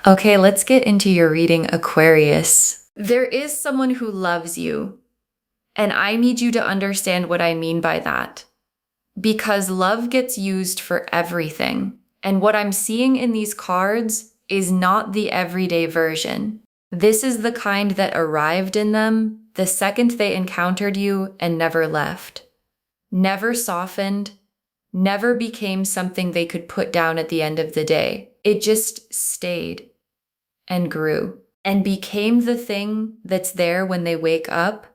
Okay, let's get into your reading, Aquarius. There is someone who loves you, and I need you to understand what I mean by that. Because love gets used for everything. And what I'm seeing in these cards is not the everyday version. This is the kind that arrived in them the second they encountered you and never left. Never softened, never became something they could put down at the end of the day. It just stayed and grew and became the thing that's there when they wake up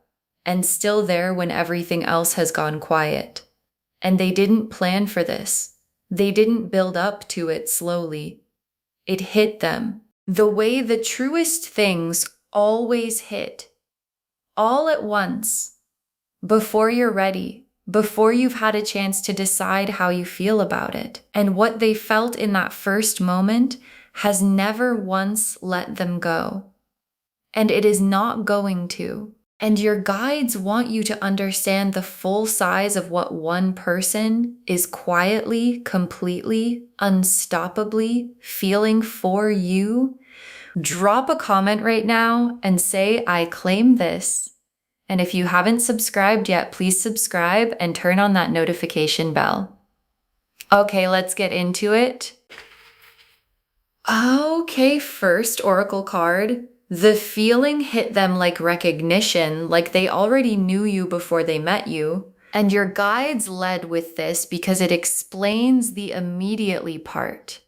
and still there when everything else has gone quiet. And they didn't plan for this. They didn't build up to it slowly. It hit them the way the truest things always hit, all at once, before you're ready, before you've had a chance to decide how you feel about it. And what they felt in that first moment has never once let them go. And it is not going to. And your guides want you to understand the full size of what one person is quietly, completely, unstoppably feeling for you. Drop a comment right now and say, I claim this. And if you haven't subscribed yet, please subscribe and turn on that notification bell. Okay, let's get into it. Okay, first oracle card. The feeling hit them like recognition, like they already knew you before they met you. And your guides led with this because it explains the immediately part.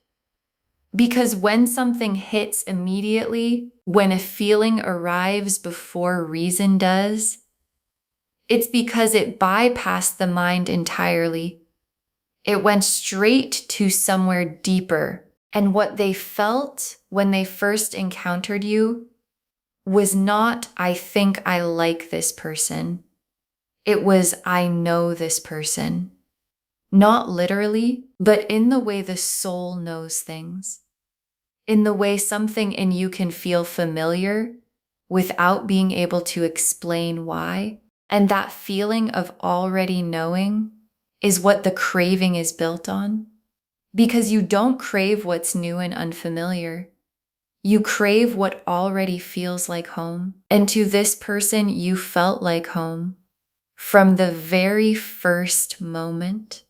Because when something hits immediately, when a feeling arrives before reason does, it's because it bypassed the mind entirely. It went straight to somewhere deeper. And what they felt when they first encountered you was not, I think I like this person. It was, I know this person. Not literally, but in the way the soul knows things. In the way something in you can feel familiar without being able to explain why. And that feeling of already knowing is what the craving is built on. Because you don't crave what's new and unfamiliar. You crave what already feels like home. And to this person, you felt like home from the very first moment.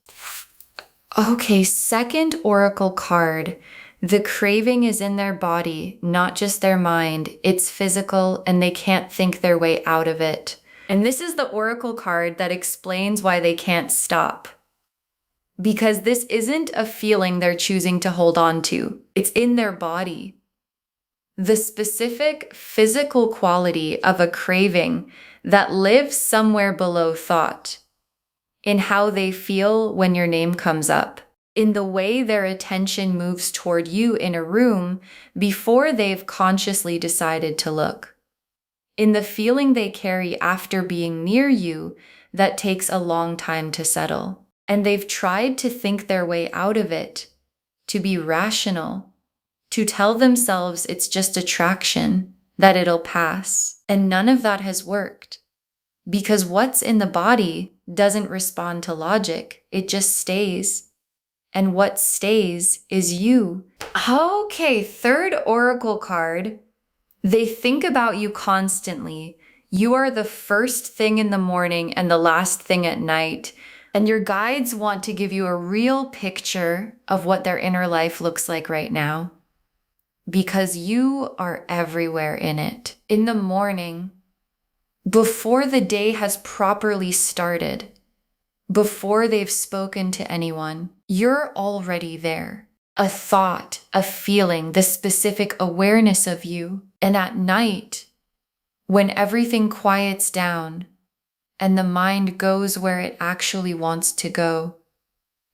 Okay, second oracle card. The craving is in their body, not just their mind. It's physical and they can't think their way out of it. And this is the oracle card that explains why they can't stop. Because this isn't a feeling they're choosing to hold on to. It's in their body. The specific physical quality of a craving that lives somewhere below thought, in how they feel when your name comes up, in the way their attention moves toward you in a room before they've consciously decided to look, in the feeling they carry after being near you that takes a long time to settle. And they've tried to think their way out of it, to be rational, to tell themselves it's just attraction, that it'll pass. And none of that has worked. Because what's in the body doesn't respond to logic. It just stays. And what stays is you. Okay, third oracle card. They think about you constantly. You are the first thing in the morning and the last thing at night. And your guides want to give you a real picture of what their inner life looks like right now. Because you are everywhere in it. In the morning, before the day has properly started, before they've spoken to anyone, you're already there. A thought, a feeling, the specific awareness of you. And at night, when everything quiets down, and the mind goes where it actually wants to go,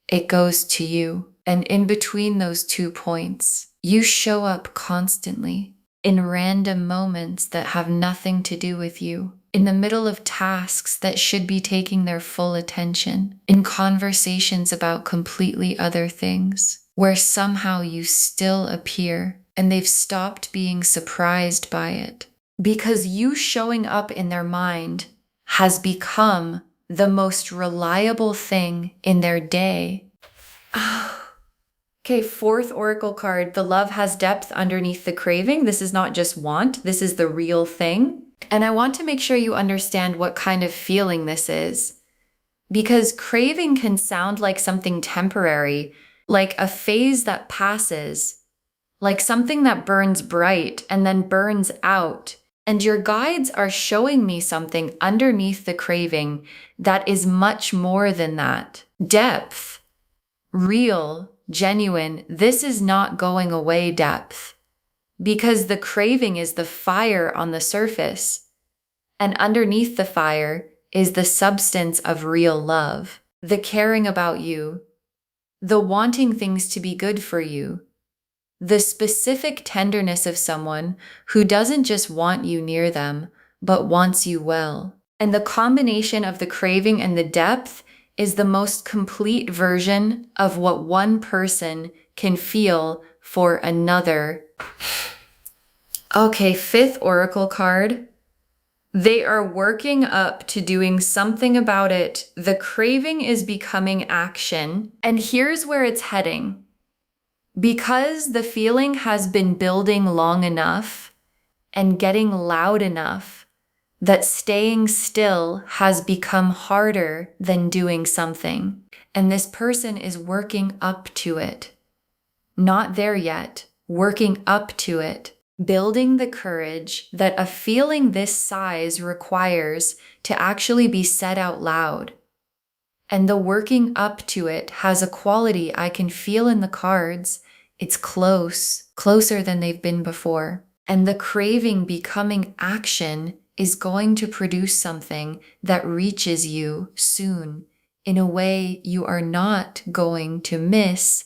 it goes to you. And in between those 2 points, you show up constantly in random moments that have nothing to do with you, in the middle of tasks that should be taking their full attention, in conversations about completely other things, where somehow you still appear and they've stopped being surprised by it. Because you showing up in their mind has become the most reliable thing in their day. Okay, fourth oracle card. The love has depth underneath the craving. This is not just want, this is the real thing. And I want to make sure you understand what kind of feeling this is. Because craving can sound like something temporary, like a phase that passes, like something that burns bright and then burns out. And your guides are showing me something underneath the craving that is much more than that. Depth, real, genuine. This is not going away depth, because the craving is the fire on the surface, and underneath the fire is the substance of real love, the caring about you, the wanting things to be good for you, the specific tenderness of someone who doesn't just want you near them, but wants you well. And the combination of the craving and the depth is the most complete version of what one person can feel for another. Okay, fifth oracle card. They are working up to doing something about it. The craving is becoming action. And here's where it's heading. Because the feeling has been building long enough and getting loud enough that staying still has become harder than doing something. And this person is working up to it. Not there yet, working up to it. Building the courage that a feeling this size requires to actually be said out loud. And the working up to it has a quality I can feel in the cards. It's close, closer than they've been before. And the craving becoming action is going to produce something that reaches you soon in a way you are not going to miss.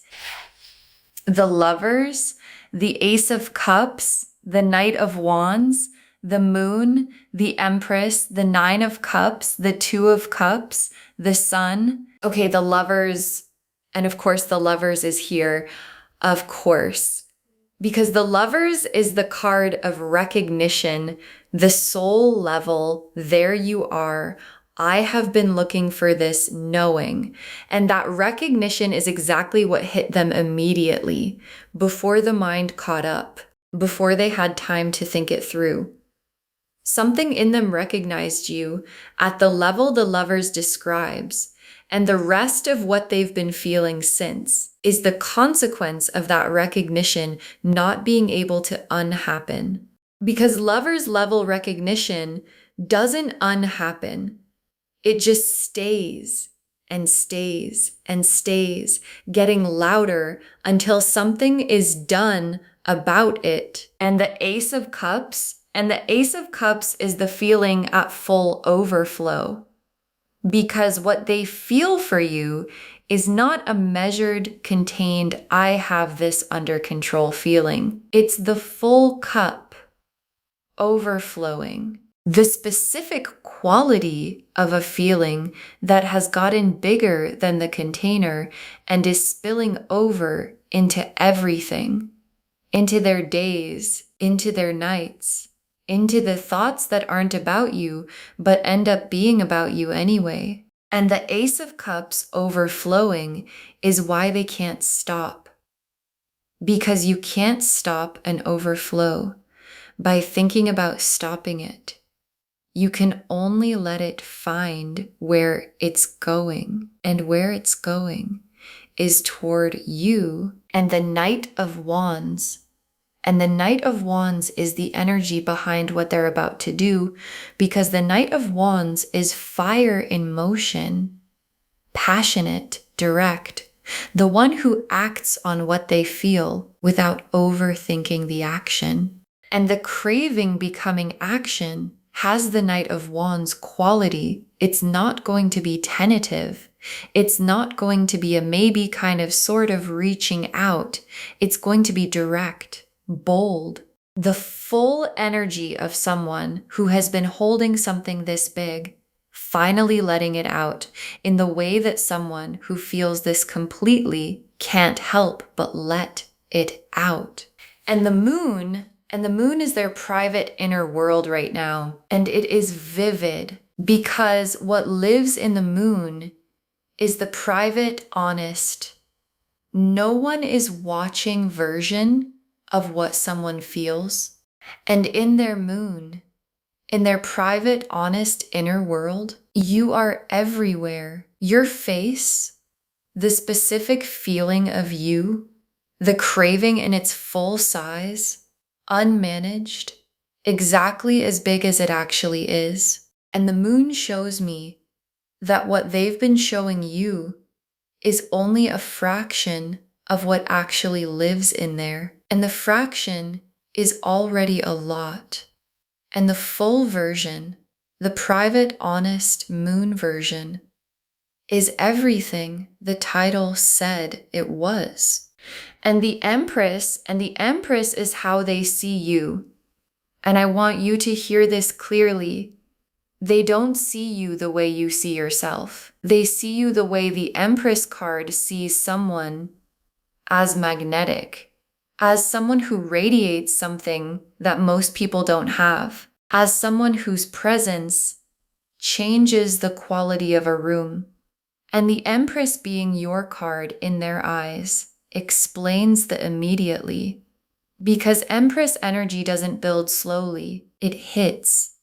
The Lovers, the Ace of Cups, the Knight of Wands, the Moon, the Empress, the Nine of Cups, the Two of Cups, the Sun. Okay, the Lovers, and of course the Lovers is here, of course. Because the Lovers is the card of recognition, the soul level, there you are. I have been looking for this knowing. And that recognition is exactly what hit them immediately, before the mind caught up, before they had time to think it through. Something in them recognized you at the level the Lovers describes, and the rest of what they've been feeling since is the consequence of that recognition not being able to unhappen. Because Lovers level recognition doesn't unhappen. It just stays and stays and stays, getting louder until something is done about it. And the Ace of Cups is the feeling at full overflow. Because what they feel for you is not a measured, contained, I have this under control feeling. It's the full cup overflowing. The specific quality of a feeling that has gotten bigger than the container and is spilling over into everything, into their days, into their nights, into the thoughts that aren't about you, but end up being about you anyway. And the Ace of Cups overflowing is why they can't stop. Because you can't stop an overflow by thinking about stopping it. You can only let it find where it's going, and where it's going is toward you. And the Knight of Wands. And the Knight of Wands is the energy behind what they're about to do, because the Knight of Wands is fire in motion, passionate, direct, the one who acts on what they feel without overthinking the action. And the craving becoming action has the Knight of Wands quality. It's not going to be tentative. It's not going to be a maybe kind of sort of reaching out. It's going to be direct. Bold, the full energy of someone who has been holding something this big, finally letting it out in the way that someone who feels this completely can't help but let it out. And the moon is their private inner world right now. And it is vivid because what lives in the moon is the private, honest, No one is watching version of what someone feels. And in their moon, in their private, honest inner world, you are everywhere. Your face, the specific feeling of you, the craving in its full size, unmanaged, exactly as big as it actually is. And the moon shows me that what they've been showing you is only a fraction of what actually lives in there. And the fraction is already a lot. And the full version, the private, honest moon version, is everything the title said it was. And the Empress is how they see you. And I want you to hear this clearly. They don't see you the way you see yourself. They see you the way the Empress card sees someone, as magnetic, as someone who radiates something that most people don't have, as someone whose presence changes the quality of a room. And the Empress being your card in their eyes explains the immediately, because Empress energy doesn't build slowly, it hits.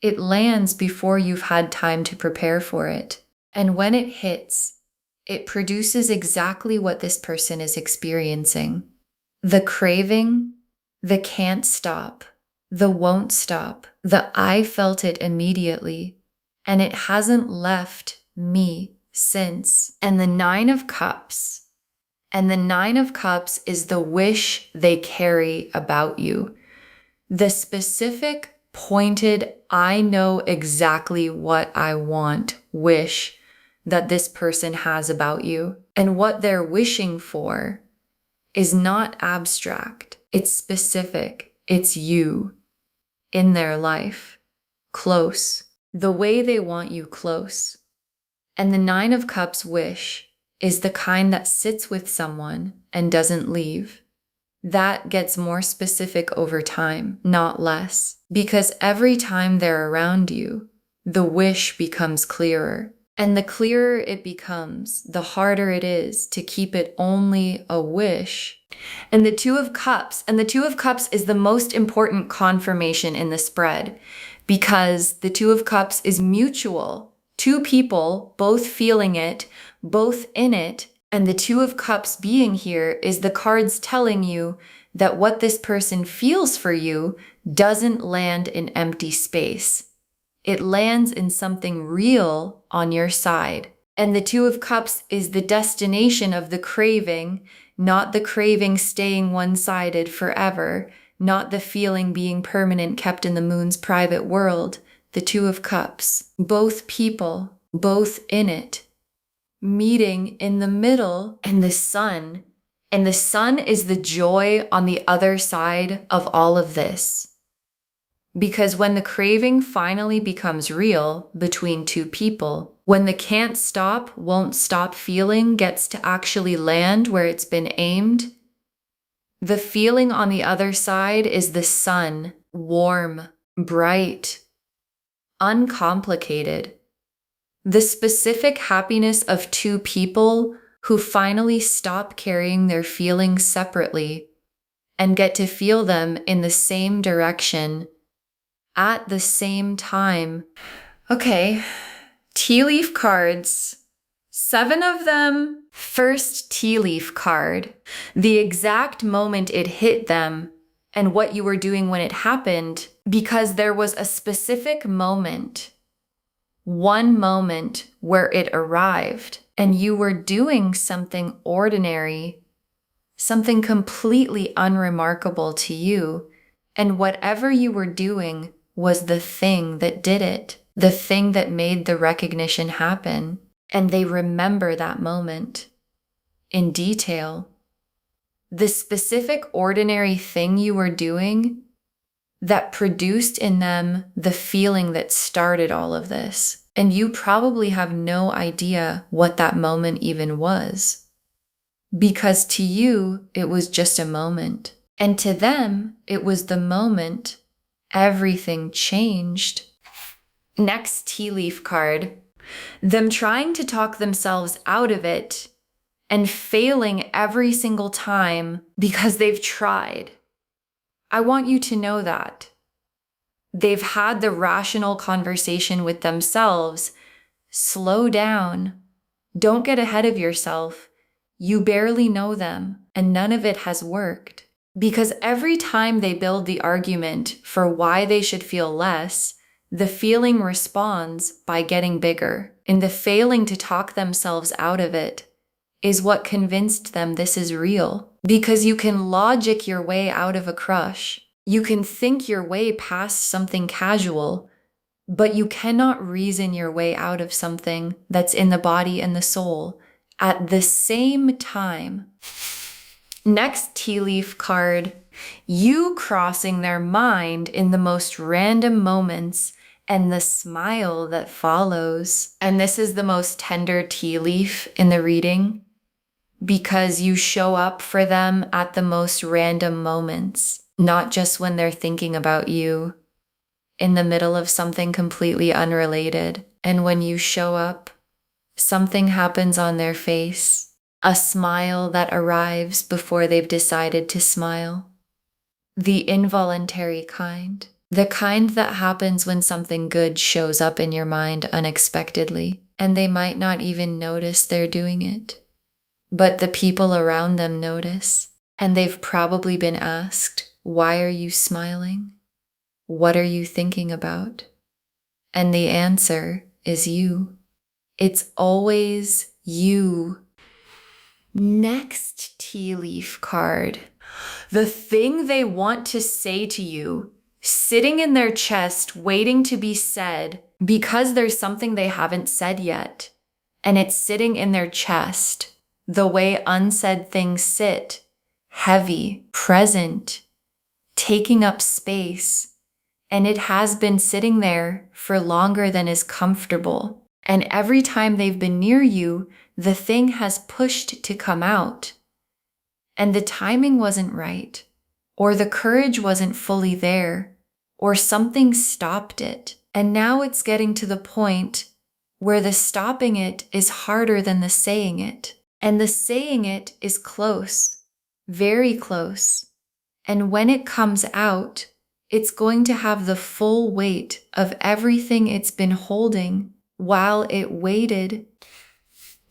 It lands before you've had time to prepare for it. And when it hits, it produces exactly what this person is experiencing. The craving, the can't stop, the won't stop, the I felt it immediately, and it hasn't left me since. And the Nine of Cups. And the Nine of Cups is the wish they carry about you. The specific, pointed, I know exactly what I want wish that this person has about you. And what they're wishing for is not abstract. It's specific. It's you in their life, close, the way they want you close. And the Nine of Cups wish is the kind that sits with someone and doesn't leave. That gets more specific over time, not less, because every time they're around you, the wish becomes clearer. And the clearer it becomes, the harder it is to keep it only a wish. And the Two of Cups is the most important confirmation in the spread, because the Two of Cups is mutual. Two people both feeling it, both in it. And the Two of Cups being here is the cards telling you that what this person feels for you doesn't land in empty space. It lands in something real on your side. And the Two of Cups is the destination of the craving, not the craving staying one-sided forever, not the feeling being permanent kept in the moon's private world. The Two of Cups, both people, both in it, meeting in the middle, and the sun. And the sun is the joy on the other side of all of this. Because when the craving finally becomes real between two people, when the can't stop, won't stop feeling gets to actually land where it's been aimed, the feeling on the other side is the sun, warm, bright, uncomplicated. The specific happiness of two people who finally stop carrying their feelings separately and get to feel them in the same direction at the same time. Okay, tea leaf cards. 7 of them. First tea leaf card. The exact moment it hit them and what you were doing when it happened, because there was a specific moment, one moment where it arrived and you were doing something ordinary, something completely unremarkable to you. And whatever you were doing was the thing that did it, the thing that made the recognition happen. And they remember that moment in detail. The specific ordinary thing you were doing that produced in them the feeling that started all of this. And you probably have no idea what that moment even was. Because to you, it was just a moment. And to them, it was the moment everything changed. Next tea leaf card. Them trying to talk themselves out of it and failing every single time because they've tried. I want you to know that. They've had the rational conversation with themselves. Slow down. Don't get ahead of yourself. You barely know them, and none of it has worked. Because every time they build the argument for why they should feel less, the feeling responds by getting bigger. And the failing to talk themselves out of it is what convinced them this is real. Because you can logic your way out of a crush. You can think your way past something casual, but you cannot reason your way out of something that's in the body and the soul at the same time. Next tea leaf card, you crossing their mind in the most random moments and the smile that follows. And this is the most tender tea leaf in the reading because you show up for them at the most random moments, not just when they're thinking about you in the middle of something completely unrelated. And when you show up, something happens on their face. A smile that arrives before they've decided to smile. The involuntary kind. The kind that happens when something good shows up in your mind unexpectedly, and they might not even notice they're doing it. But the people around them notice, and they've probably been asked, "Why are you smiling? What are you thinking about?" And the answer is you. It's always you. Next tea leaf card. The thing they want to say to you, sitting in their chest, waiting to be said because there's something they haven't said yet. And it's sitting in their chest, the way unsaid things sit, heavy, present, taking up space. And it has been sitting there for longer than is comfortable. And every time they've been near you, the thing has pushed to come out. And the timing wasn't right, or the courage wasn't fully there, or something stopped it. And now it's getting to the point where the stopping it is harder than the saying it. And the saying it is close, very close. And when it comes out, it's going to have the full weight of everything it's been holding while it waited.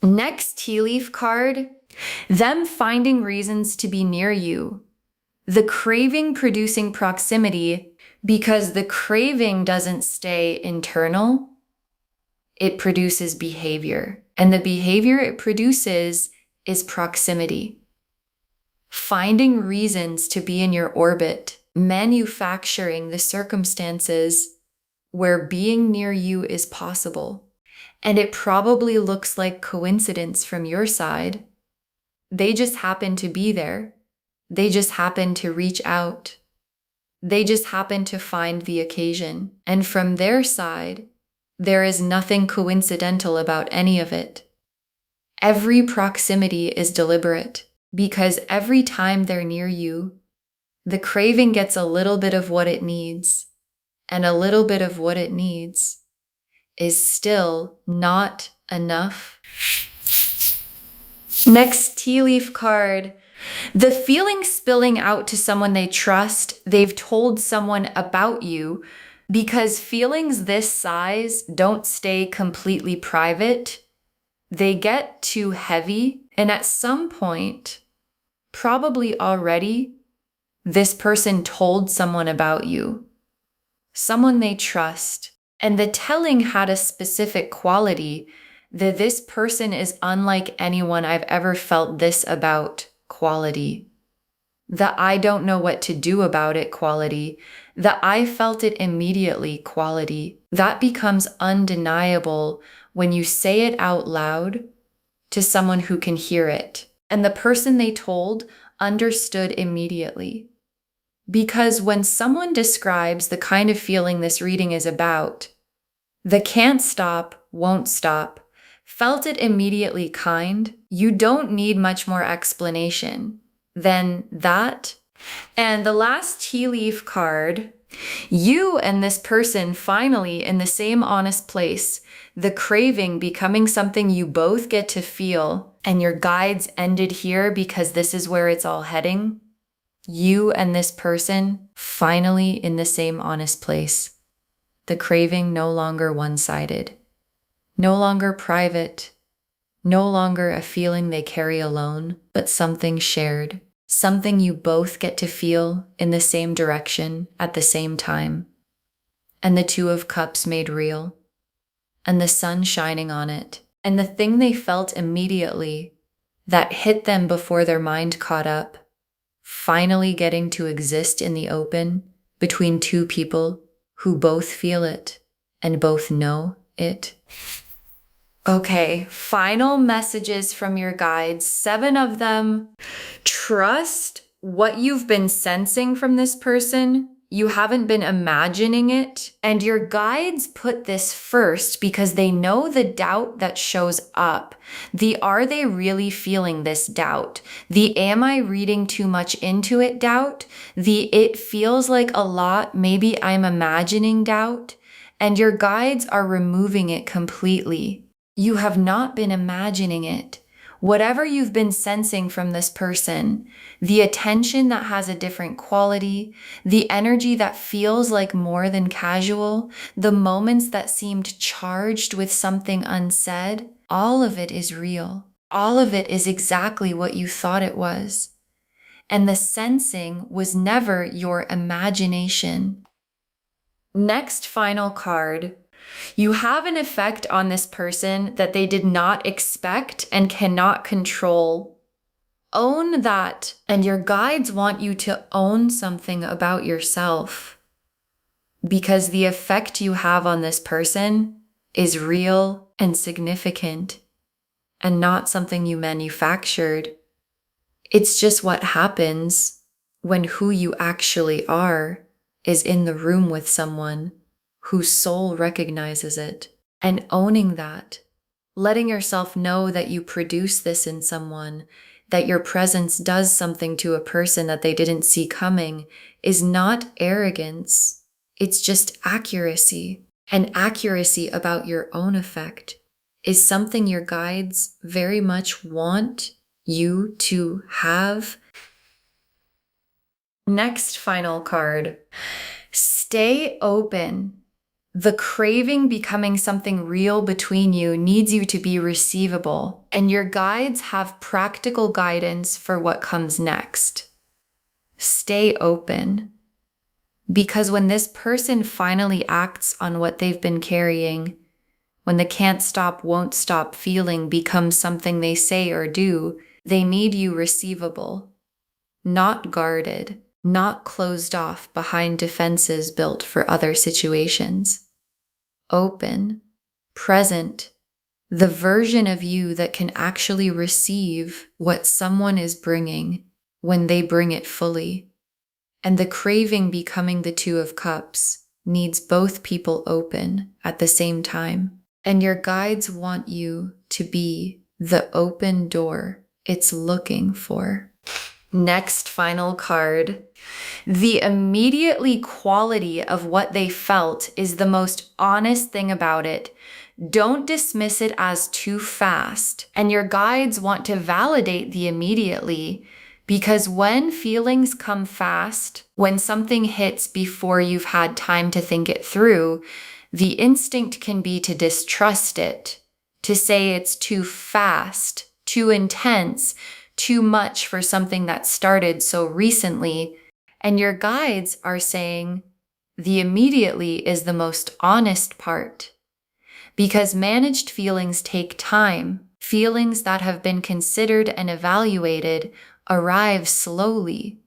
Next tea leaf card, them finding reasons to be near you. The craving producing proximity, because the craving doesn't stay internal, it produces behavior. And the behavior it produces is proximity. Finding reasons to be in your orbit, manufacturing the circumstances where being near you is possible. And it probably looks like coincidence from your side. They just happen to be there. They just happen to reach out. They just happen to find the occasion. And from their side, there is nothing coincidental about any of it. Every proximity is deliberate because every time they're near you, the craving gets a little bit of what it needs. And a little bit of what it needs is still not enough. Next tea leaf card. The feeling spilling out to someone they trust, they've told someone about you, because feelings this size don't stay completely private. They get too heavy, and at some point, probably already, this person told someone about you. Someone they trust. And the telling had a specific quality that this person is unlike anyone I've ever felt this about quality. The I don't know what to do about it quality. The I felt it immediately quality. That becomes undeniable when you say it out loud to someone who can hear it. And the person they told understood immediately. Because when someone describes the kind of feeling this reading is about, the can't stop, won't stop, felt it immediately kind, you don't need much more explanation than that. And the last tea leaf card, you and this person finally in the same honest place, the craving becoming something you both get to feel, and your guides ended here because this is where it's all heading, you and this person finally in the same honest place. The craving no longer one-sided, no longer private, no longer a feeling they carry alone, but something shared, something you both get to feel in the same direction at the same time. And the Two of Cups made real, and the sun shining on it, and the thing they felt immediately that hit them before their mind caught up, finally getting to exist in the open between two people who both feel it and both know it. Okay, final messages from your guides, 7 of them. Trust what you've been sensing from this person. You haven't been imagining it. And your guides put this first because they know the doubt that shows up. The are they really feeling this doubt? The am I reading too much into it doubt? The it feels like a lot, maybe I'm imagining doubt. And your guides are removing it completely. You have not been imagining it. Whatever you've been sensing from this person, the attention that has a different quality, the energy that feels like more than casual, the moments that seemed charged with something unsaid, all of it is real. All of it is exactly what you thought it was. And the sensing was never your imagination. Next final card. You have an effect on this person that they did not expect and cannot control. Own that, and your guides want you to own something about yourself. Because the effect you have on this person is real and significant, and not something you manufactured. It's just what happens when who you actually are is in the room with someone whose soul recognizes it, and owning that, letting yourself know that you produce this in someone, that your presence does something to a person that they didn't see coming, is not arrogance. It's just accuracy. And accuracy about your own effect is something your guides very much want you to have. Next final card. Stay open. The craving becoming something real between you needs you to be receivable, and your guides have practical guidance for what comes next. Stay open. Because when this person finally acts on what they've been carrying, when the can't stop, won't stop feeling becomes something they say or do, they need you receivable, not guarded, not closed off behind defenses built for other situations. Open, present, the version of you that can actually receive what someone is bringing when they bring it fully. And the craving becoming the Two of Cups needs both people open at the same time. And your guides want you to be the open door it's looking for. Next final card. The immediately quality of what they felt is the most honest thing about it. Don't dismiss it as too fast. And your guides want to validate the immediately, because when feelings come fast, when something hits before you've had time to think it through, the instinct can be to distrust it, to say it's too fast, too intense, too much for something that started so recently. And your guides are saying the immediately is the most honest part. Because managed feelings take time. Feelings that have been considered and evaluated arrive slowly.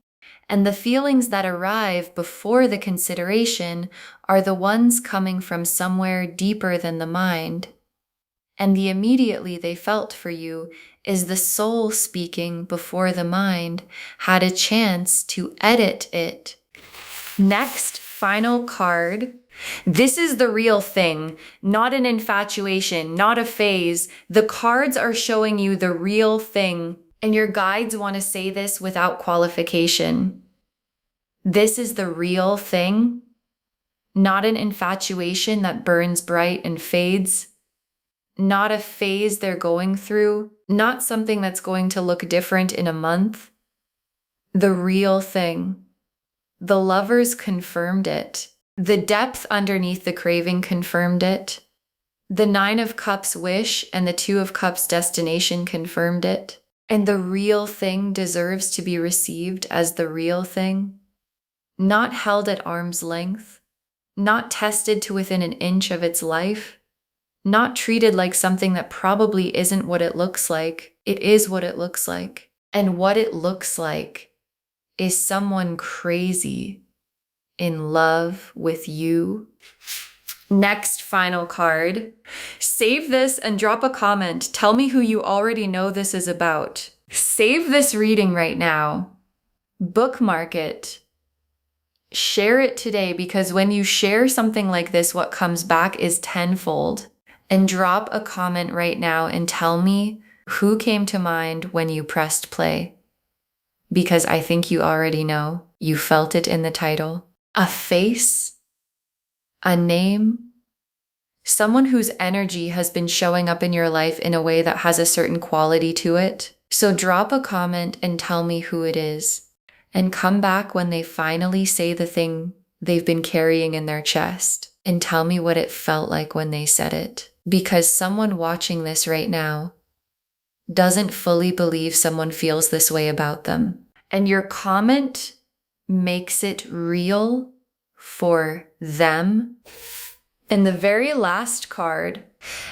And the feelings that arrive before the consideration are the ones coming from somewhere deeper than the mind. And the immediately they felt for you is the soul speaking before the mind had a chance to edit it. Next, final card. This is the real thing, not an infatuation, not a phase. The cards are showing you the real thing, and your guides want to say this without qualification. This is the real thing, not an infatuation that burns bright and fades. not a phase they're going through, not something that's going to look different in a month. The real thing. The lovers confirmed it. The depth underneath the craving confirmed it. The 9 of Cups wish and the 2 of Cups destination confirmed it. And the real thing deserves to be received as the real thing. Not held at arm's length. Not tested to within an inch of its life. Not treated like something that probably isn't what it looks like. It is what it looks like. And what it looks like is someone crazy in love with you. Next final card. Save this and drop a comment. Tell me who you already know this is about. Save this reading right now. Bookmark it. Share it today, because when you share something like this, what comes back is tenfold. And drop a comment right now and tell me who came to mind when you pressed play. Because I think you already know. You felt it in the title. A face, a name, someone whose energy has been showing up in your life in a way that has a certain quality to it. So drop a comment and tell me who it is. And come back when they finally say the thing they've been carrying in their chest. And tell me what it felt like when they said it. Because someone watching this right now doesn't fully believe someone feels this way about them. And your comment makes it real for them. And the very last card,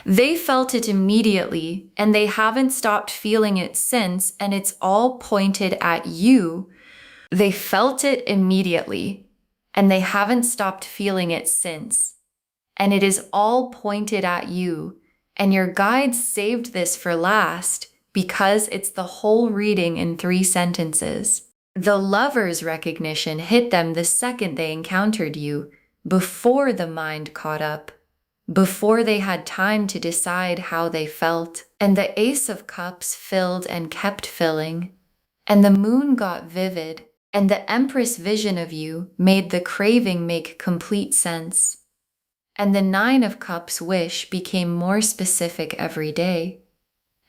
they felt it immediately and they haven't stopped feeling it since, and it's all pointed at you. They felt it immediately and they haven't stopped feeling it since, and it is all pointed at you. And your guides saved this for last because it's the whole reading in 3 sentences. The lover's recognition hit them the second they encountered you, before the mind caught up, before they had time to decide how they felt. And the Ace of Cups filled and kept filling, and the moon got vivid, and the Empress vision of you made the craving make complete sense. And the 9 of Cups wish became more specific every day.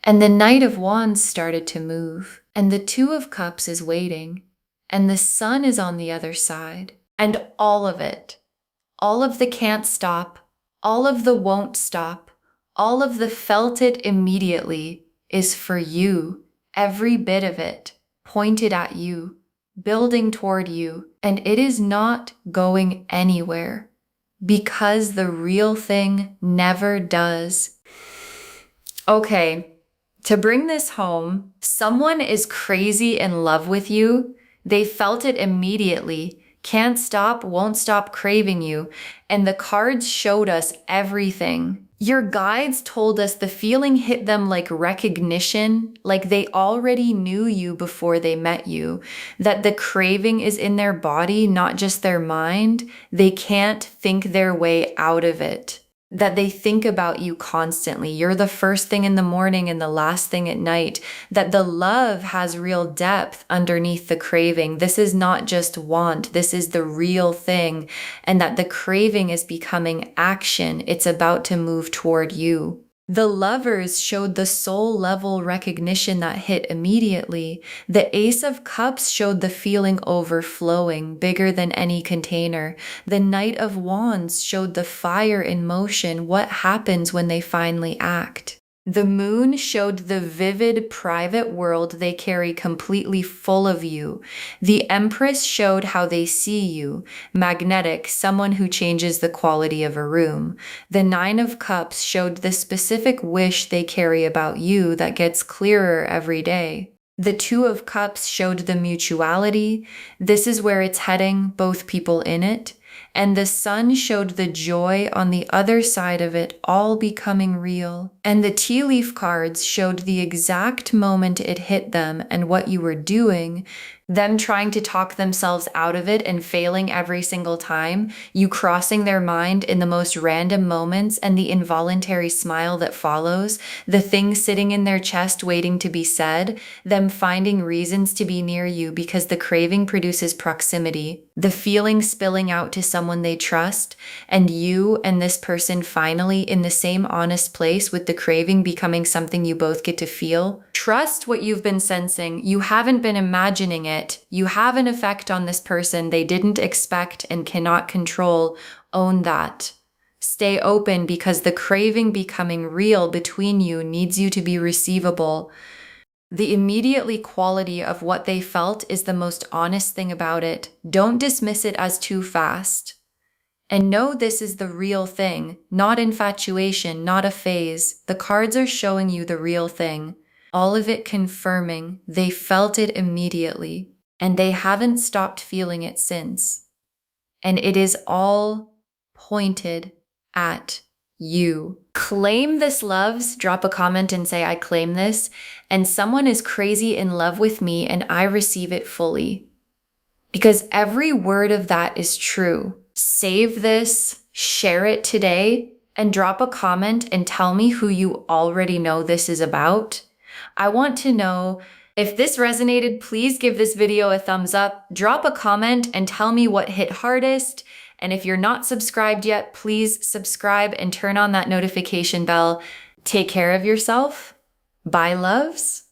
And the Knight of Wands started to move, and the 2 of Cups is waiting, and the Sun is on the other side. And all of it, all of the can't stop, all of the won't stop, all of the felt it immediately is for you. Every bit of it pointed at you, building toward you, and it is not going anywhere, because the real thing never does. Okay. To bring this home, someone is crazy in love with you. They felt it immediately, can't stop, won't stop craving you, and the cards showed us everything. Your guides told us the feeling hit them like recognition, like they already knew you before they met you, that the craving is in their body, not just their mind. They can't think their way out of it. That they think about you constantly. You're the first thing in the morning and the last thing at night. That the love has real depth underneath the craving. This is not just want. This is the real thing. And that the craving is becoming action. It's about to move toward you. The lovers showed the soul level recognition that hit immediately. The Ace of Cups showed the feeling overflowing, bigger than any container. The Knight of Wands showed the fire in motion, what happens when they finally act. The moon showed the vivid private world they carry completely full of you. The Empress showed how they see you, magnetic, someone who changes the quality of a room. The 9 of Cups showed the specific wish they carry about you that gets clearer every day. The 2 of Cups showed the mutuality. This is where it's heading, both people in it. And the Sun showed the joy on the other side of it all becoming real. And the tea leaf cards showed the exact moment it hit them and what you were doing, them trying to talk themselves out of it and failing every single time, you crossing their mind in the most random moments, and the involuntary smile that follows, the thing sitting in their chest waiting to be said, them finding reasons to be near you because the craving produces proximity, the feeling spilling out to someone they trust, and you and this person finally in the same honest place with the the craving becoming something you both get to feel. Trust what you've been sensing. You haven't been imagining it. You have an effect on this person they didn't expect and cannot control. Own that. Stay open because the craving becoming real between you needs you to be receivable. The immediately quality of what they felt is the most honest thing about it. Don't dismiss it as too fast. And know this is the real thing, not infatuation, not a phase. The cards are showing you the real thing. All of it confirming they felt it immediately, and they haven't stopped feeling it since. And it is all pointed at you. Claim this, loves. Drop a comment and say, I claim this, and someone is crazy in love with me and I receive it fully. Because every word of that is true. Save this, share it today, and drop a comment and tell me who you already know this is about. I want to know. If this resonated, please give this video a thumbs up, drop a comment and tell me what hit hardest. And if you're not subscribed yet, please subscribe and turn on that notification bell. Take care of yourself. Bye, loves.